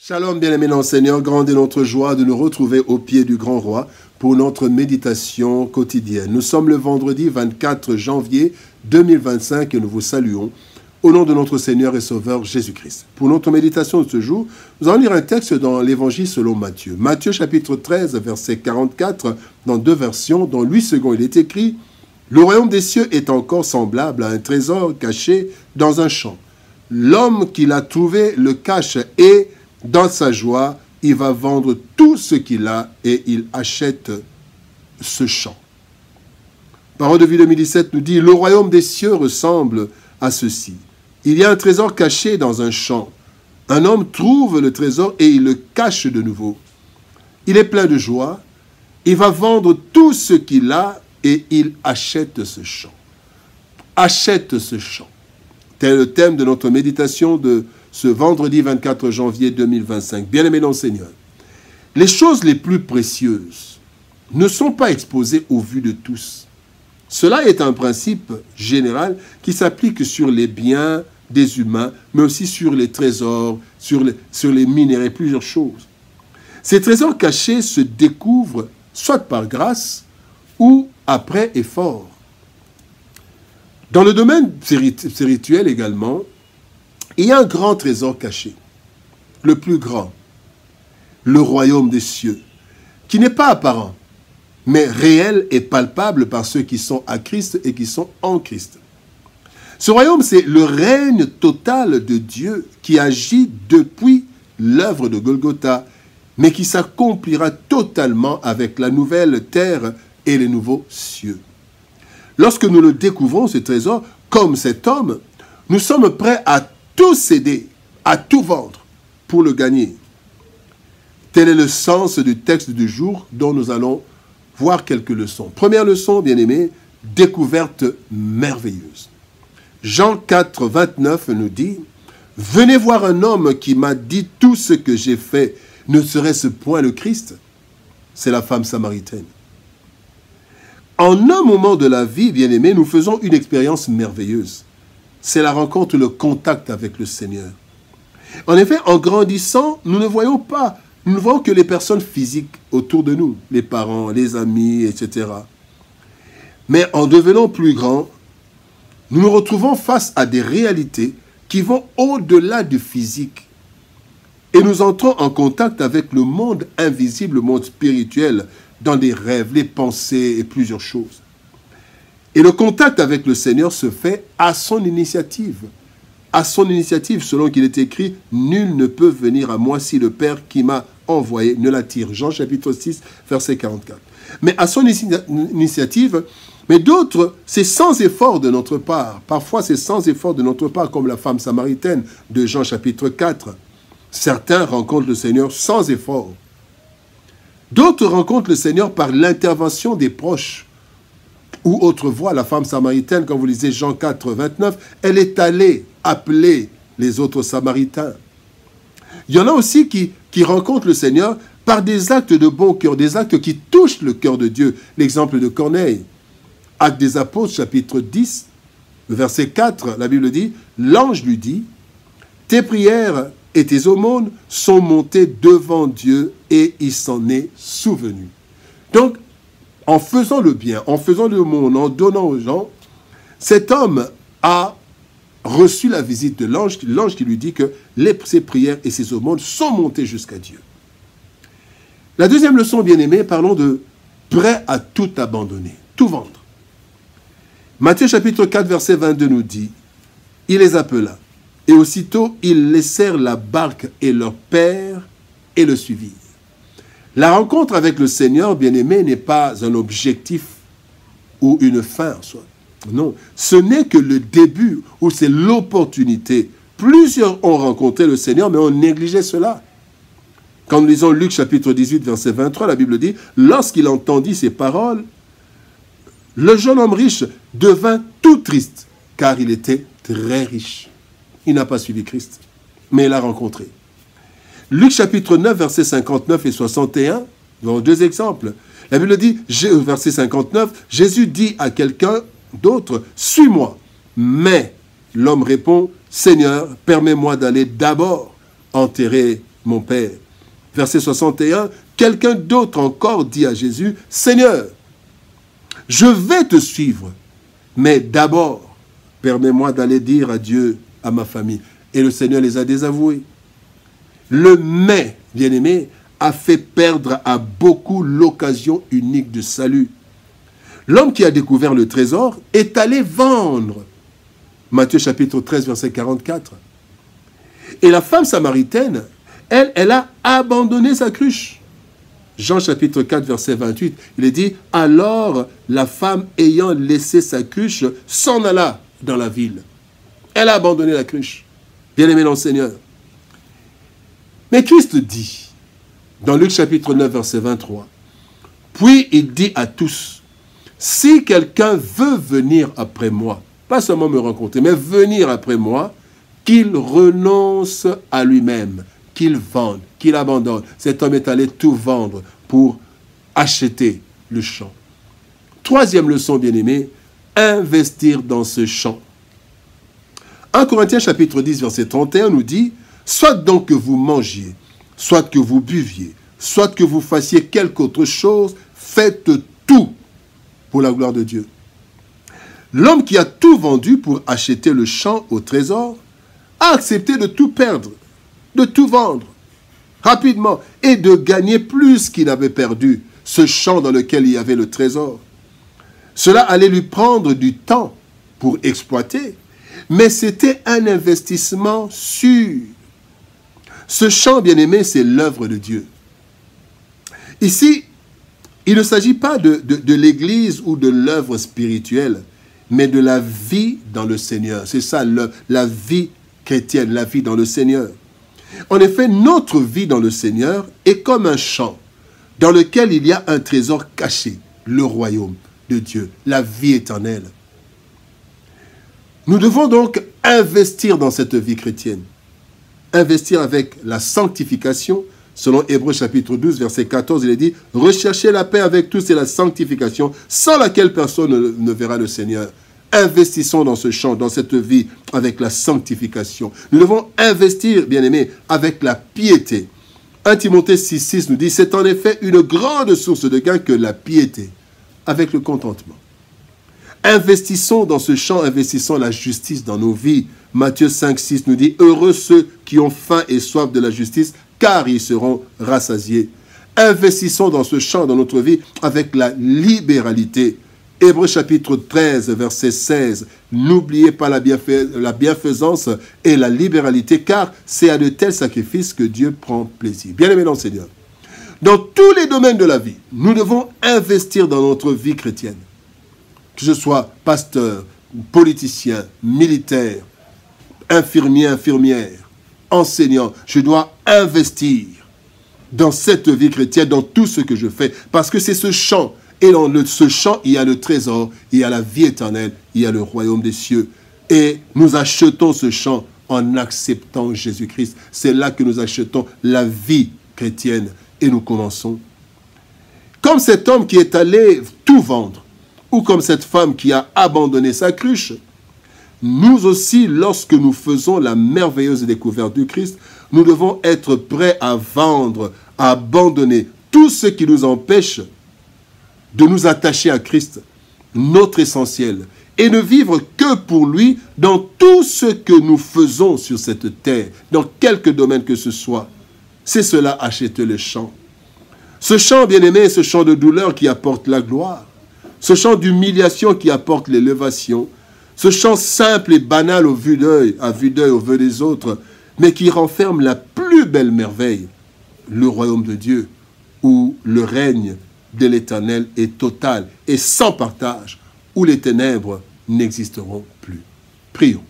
Shalom, bien-aimés dans le Seigneur, grande est notre joie de nous retrouver au pied du grand roi pour notre méditation quotidienne. Nous sommes le vendredi 24 janvier 2025 et nous vous saluons au nom de notre Seigneur et Sauveur Jésus-Christ. Pour notre méditation de ce jour, nous allons lire un texte dans l'Évangile selon Matthieu. Matthieu chapitre 13, verset 44, dans deux versions, dans 8 secondes, il est écrit « Le royaume des cieux est encore semblable à un trésor caché dans un champ. L'homme qui l'a trouvé le cache et dans sa joie, il va vendre tout ce qu'il a et il achète ce champ. » Parole de vie 2017 nous dit « Le royaume des cieux ressemble à ceci. Il y a un trésor caché dans un champ. Un homme trouve le trésor et il le cache de nouveau. Il est plein de joie. Il va vendre tout ce qu'il a et il achète ce champ. » Achète ce champ. Tel est le thème de notre méditation de ce vendredi 24 janvier 2025. Bien-aimés dans le Seigneur, les choses les plus précieuses ne sont pas exposées au vu de tous. Cela est un principe général qui s'applique sur les biens des humains, mais aussi sur les trésors, sur les minéraux, plusieurs choses. Ces trésors cachés se découvrent soit par grâce ou après effort. Dans le domaine spirituel également, il y a un grand trésor caché, le plus grand, le royaume des cieux, qui n'est pas apparent, mais réel et palpable par ceux qui sont à Christ et qui sont en Christ. Ce royaume, c'est le règne total de Dieu qui agit depuis l'œuvre de Golgotha, mais qui s'accomplira totalement avec la nouvelle terre et les nouveaux cieux. Lorsque nous le découvrons, ce trésor, comme cet homme, nous sommes prêts à tout céder, à tout vendre pour le gagner. Tel est le sens du texte du jour dont nous allons voir quelques leçons. Première leçon, bien-aimés, découverte merveilleuse. Jean 4, 29 nous dit « Venez voir un homme qui m'a dit tout ce que j'ai fait. Ne serait-ce point le Christ ?» C'est la femme samaritaine. En un moment de la vie, bien-aimés, nous faisons une expérience merveilleuse. C'est la rencontre, le contact avec le Seigneur. En effet, en grandissant, nous ne voyons que les personnes physiques autour de nous, les parents, les amis, etc. Mais en devenant plus grands, nous nous retrouvons face à des réalités qui vont au-delà du physique. Et nous entrons en contact avec le monde invisible, le monde spirituel, dans des rêves, les pensées et plusieurs choses. Et le contact avec le Seigneur se fait à son initiative. À son initiative, selon qu'il est écrit, « Nul ne peut venir à moi si le Père qui m'a envoyé ne l'attire. » Jean chapitre 6, verset 44. Mais à son initiative, mais d'autres, c'est sans effort de notre part. Parfois, c'est sans effort de notre part, comme la femme samaritaine de Jean chapitre 4. Certains rencontrent le Seigneur sans effort. D'autres rencontrent le Seigneur par l'intervention des proches. Ou autrefois, la femme samaritaine, quand vous lisez Jean 4, 29, elle est allée appeler les autres Samaritains. Il y en a aussi qui rencontrent le Seigneur par des actes de bon cœur, des actes qui touchent le cœur de Dieu. L'exemple de Corneille. Actes des Apôtres, chapitre 10, verset 4, la Bible dit, « L'ange lui dit, tes prières et tes aumônes sont montées devant Dieu et il s'en est souvenu. » Donc, en faisant le bien, en faisant le monde, en donnant aux gens, cet homme a reçu la visite de l'ange qui lui dit que ses prières et ses aumônes sont montées jusqu'à Dieu. La deuxième leçon, bien-aimée, parlons de prêt à tout abandonner, tout vendre. Matthieu chapitre 4, verset 22 nous dit « Il les appela, et aussitôt ils laissèrent la barque et leur père et le suivirent. » La rencontre avec le Seigneur, bien-aimé, n'est pas un objectif ou une fin en soi. Non, ce n'est que le début ou c'est l'opportunité. Plusieurs ont rencontré le Seigneur, mais ont négligé cela. Quand nous lisons Luc chapitre 18, verset 23, la Bible dit « Lorsqu'il entendit ces paroles, le jeune homme riche devint tout triste, car il était très riche. » Il n'a pas suivi Christ, mais il l'a rencontré. Luc chapitre 9, versets 59 et 61, nous avons deux exemples. La Bible dit, verset 59, Jésus dit à quelqu'un d'autre, « Suis-moi. » Mais l'homme répond, « Seigneur, permets-moi d'aller d'abord enterrer mon Père. Verset 61, quelqu'un d'autre encore dit à Jésus, « Seigneur, je vais te suivre, mais d'abord, permets-moi d'aller dire adieu à ma famille. » Et le Seigneur les a désavoués. Le « mais », bien-aimé, a fait perdre à beaucoup l'occasion unique de salut. L'homme qui a découvert le trésor est allé vendre. Matthieu chapitre 13, verset 44. Et la femme samaritaine, elle a abandonné sa cruche. Jean chapitre 4, verset 28, il est dit, « Alors la femme ayant laissé sa cruche s'en alla dans la ville. » Elle a abandonné la cruche. Bien-aimé dans le Seigneur. Mais Christ dit, dans Luc chapitre 9, verset 23, « Puis il dit à tous, si quelqu'un veut venir après moi, pas seulement me rencontrer, mais venir après moi, qu'il renonce à lui-même, qu'il vende, qu'il abandonne. » Cet homme est allé tout vendre pour acheter le champ. Troisième leçon, bien-aimé, investir dans ce champ. 1 Corinthiens chapitre 10, verset 31 nous dit, « Soit donc que vous mangiez, soit que vous buviez, soit que vous fassiez quelque autre chose, faites tout pour la gloire de Dieu. » L'homme qui a tout vendu pour acheter le champ au trésor a accepté de tout perdre, de tout vendre rapidement et de gagner plus qu'il avait perdu ce champ dans lequel il y avait le trésor. Cela allait lui prendre du temps pour exploiter, mais c'était un investissement sûr. Ce champ, bien-aimé, c'est l'œuvre de Dieu. Ici, il ne s'agit pas de l'Église ou de l'œuvre spirituelle, mais de la vie dans le Seigneur. C'est ça, la vie chrétienne, la vie dans le Seigneur. En effet, notre vie dans le Seigneur est comme un champ dans lequel il y a un trésor caché, le royaume de Dieu, la vie éternelle. Nous devons donc investir dans cette vie chrétienne. Investir avec la sanctification. Selon Hébreux chapitre 12, verset 14, il est dit « Recherchez la paix avec tous et la sanctification, sans laquelle personne ne verra le Seigneur. » Investissons dans ce champ, dans cette vie, avec la sanctification. Nous devons investir, bien-aimés, avec la piété. 1 Timothée 6,6 nous dit « C'est en effet une grande source de gain que la piété, avec le contentement. » Investissons dans ce champ, investissons la justice dans nos vies. Matthieu 5,6 nous dit « Heureux ceux qui ont faim et soif de la justice, car ils seront rassasiés. » Investissons dans ce champ, dans notre vie, avec la libéralité. Hébreux chapitre 13, verset 16. « N'oubliez pas la bienfaisance et la libéralité, car c'est à de tels sacrifices que Dieu prend plaisir. » Bien-aimés dans le Seigneur, dans tous les domaines de la vie, nous devons investir dans notre vie chrétienne. Que je sois pasteur, politicien, militaire, infirmier, infirmière, enseignant, je dois investir dans cette vie chrétienne, dans tout ce que je fais, parce que c'est ce champ, et dans ce champ, il y a le trésor, il y a la vie éternelle, il y a le royaume des cieux. Et nous achetons ce champ en acceptant Jésus-Christ. C'est là que nous achetons la vie chrétienne, et nous commençons. Comme cet homme qui est allé tout vendre, ou comme cette femme qui a abandonné sa cruche, nous aussi, lorsque nous faisons la merveilleuse découverte du Christ, nous devons être prêts à vendre, à abandonner tout ce qui nous empêche de nous attacher à Christ, notre essentiel, et ne vivre que pour lui dans tout ce que nous faisons sur cette terre, dans quelque domaine que ce soit. C'est cela, acheter le champ. Ce champ, bien-aimé, ce champ de douleur qui apporte la gloire, ce champ d'humiliation qui apporte l'élévation, ce chant simple et banal à vue d'œil, au vœu des autres, mais qui renferme la plus belle merveille, le royaume de Dieu, où le règne de l'Éternel est total et sans partage, où les ténèbres n'existeront plus. Prions.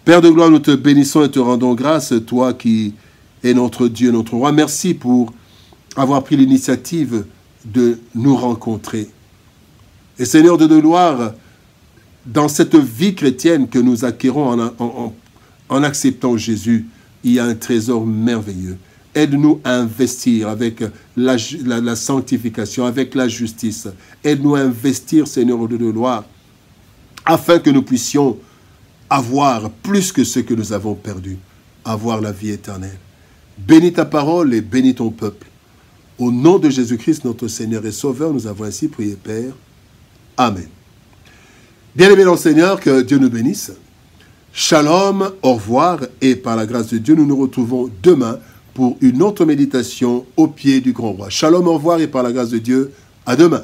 Père de gloire, nous te bénissons et te rendons grâce, toi qui es notre Dieu, notre roi. Merci pour avoir pris l'initiative de nous rencontrer. Et Seigneur de gloire, dans cette vie chrétienne que nous acquérons en acceptant Jésus, il y a un trésor merveilleux. Aide-nous à investir avec la sanctification, avec la justice. Aide-nous à investir, Seigneur de gloire, afin que nous puissions avoir plus que ce que nous avons perdu, avoir la vie éternelle. Bénis ta parole et bénis ton peuple. Au nom de Jésus-Christ, notre Seigneur et Sauveur, nous avons ainsi prié, Père. Amen. Bien-aimés dans le Seigneur, que Dieu nous bénisse. Shalom, au revoir, et par la grâce de Dieu, nous nous retrouvons demain pour une autre méditation au pied du grand roi. Shalom, au revoir, et par la grâce de Dieu, à demain.